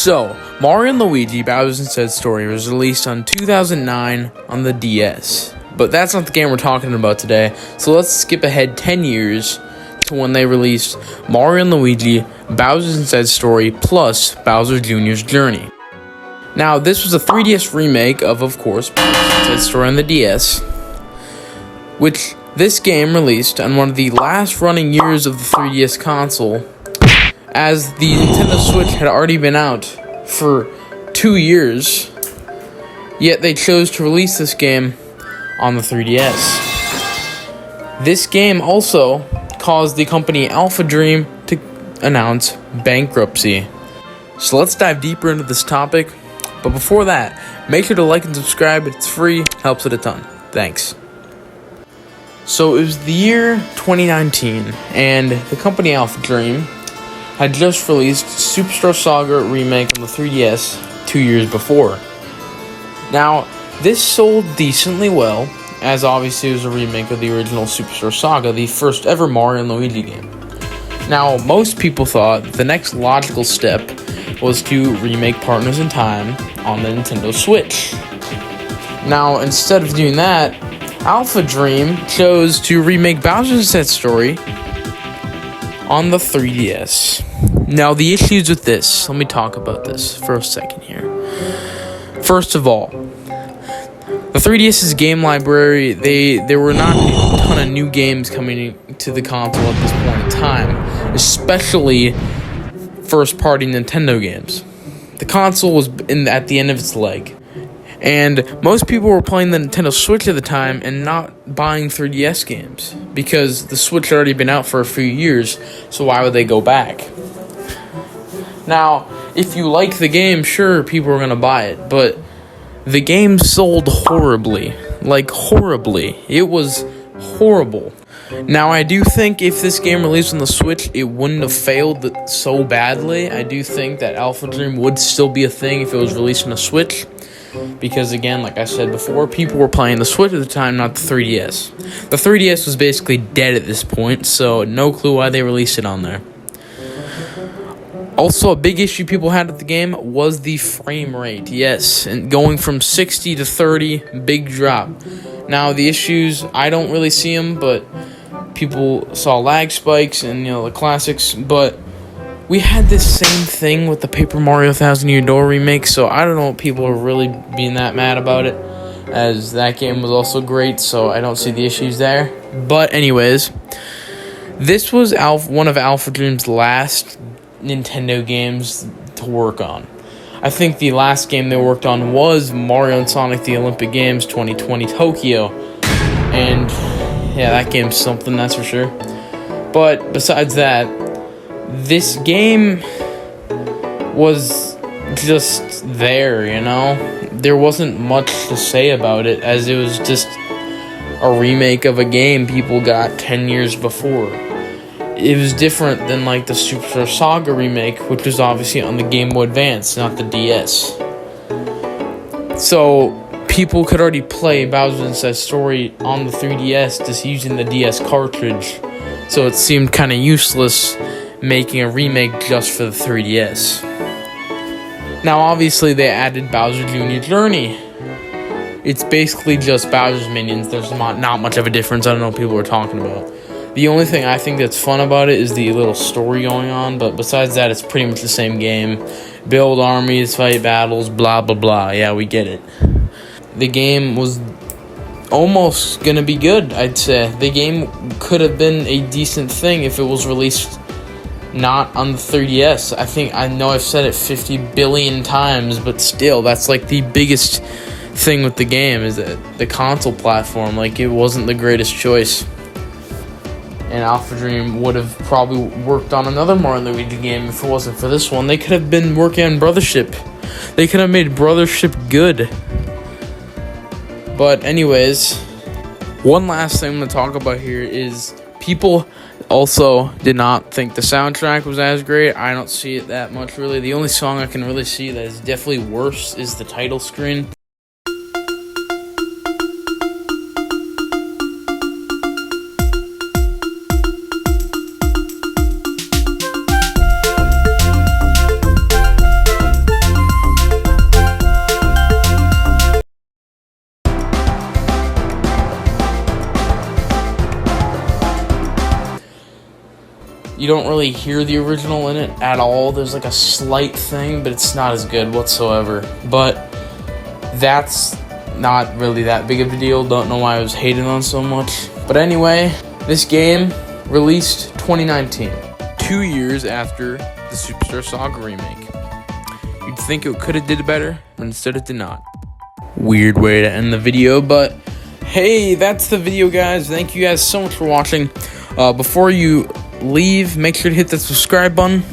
So, Mario & Luigi Bowser's Inside Story was released on 2009 on the DS. But that's not the game we're talking about today, so let's skip ahead 10 years to when they released Mario & Luigi Bowser's Inside Story plus Bowser Jr.'s Journey. Now, this was a 3DS remake of course, Bowser's Inside Story on the DS, which this game released on one of the last running years of the 3DS console, as the Nintendo Switch had already been out for 2 years, yet they chose to release this game on the 3DS. This game also caused the company AlphaDream to announce bankruptcy. So let's dive deeper into this topic, but before that, make sure to like and subscribe. It's free, helps it a ton. Thanks. So it was the year 2019, and the company AlphaDream had just released Superstar Saga Remake on the 3DS 2 years before. Now, this sold decently well, as obviously it was a remake of the original Superstar Saga, the first ever Mario & Luigi game. Now, most people thought the next logical step was to remake Partners in Time on the Nintendo Switch. Now, instead of doing that, AlphaDream chose to remake Bowser's Inside Story on the 3DS. Now, the issues with this, let me talk about this for a second here. First of all, the 3DS's game library, there were not a ton of new games coming to the console at this point in time, especially first-party Nintendo games. The console was at the end of its leg, and most people were playing the Nintendo Switch at the time and not buying 3DS games, because the Switch had already been out for a few years, so why would they go back? Now, if you like the game, sure, people are going to buy it, but the game sold horribly. Like, horribly. It was horrible. Now, I do think if this game released on the Switch, it wouldn't have failed so badly. I do think that AlphaDream would still be a thing if it was released on a Switch, because, again, like I said before, people were playing the Switch at the time, not the 3DS. The 3DS was basically dead at this point, so no clue why they released it on there. Also, a big issue people had with the game was the frame rate. Yes, and going from 60 to 30, big drop. Now, the issues, I don't really see them, but people saw lag spikes and, the classics, but we had this same thing with the Paper Mario Thousand Year Door remake, so I don't know if people are really being that mad about it, as that game was also great, so I don't see the issues there. But anyways, this was one of AlphaDream's last Nintendo games to work on. I think the last game they worked on was Mario and Sonic the Olympic Games 2020 Tokyo, and yeah, that game's something, that's for sure. But besides that, this game was just there, There wasn't much to say about it, as it was just a remake of a game people got 10 years before. It was different than, the Superstar Saga remake, which was obviously on the Game Boy Advance, not the DS. So, people could already play Bowser's Inside Story on the 3DS just using the DS cartridge. So it seemed kind of useless making a remake just for the 3DS. Now, obviously, they added Bowser Jr. Journey. It's basically just Bowser's minions. There's not much of a difference. I don't know what people are talking about. The only thing I think that's fun about it is the little story going on, but besides that, it's pretty much the same game. Build armies, fight battles, blah, blah, blah. Yeah, we get it. The game was almost gonna be good, I'd say. The game could have been a decent thing if it was released not on the 3DS. I know I've said it 50 billion times, but still, that's the biggest thing with the game, is that the console platform, it wasn't the greatest choice. And AlphaDream would have probably worked on another Mario & Luigi game if it wasn't for this one. They could have been working on Brothership. They could have made Brothership good. But anyways, one last thing I'm going to talk about here is people also did not think the soundtrack was as great. I don't see it that much, really. The only song I can really see that is definitely worse is the title screen. you don't really hear the original in it at all. There's like a slight thing, but it's not as good whatsoever. But that's not really that big of a deal. Don't know why I was hating on so much. But anyway, this game released 2019, 2 years after the Superstar Saga remake. You'd think it could have did better, but instead it did not. Weird way to end the video, but hey, that's the video, guys. Thank you guys so much for watching. Before you leave, make sure to hit the subscribe button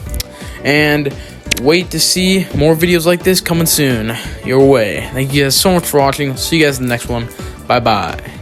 and wait to see more videos like this coming soon your way. Thank you guys so much for watching. See you guys in the next one. Bye bye.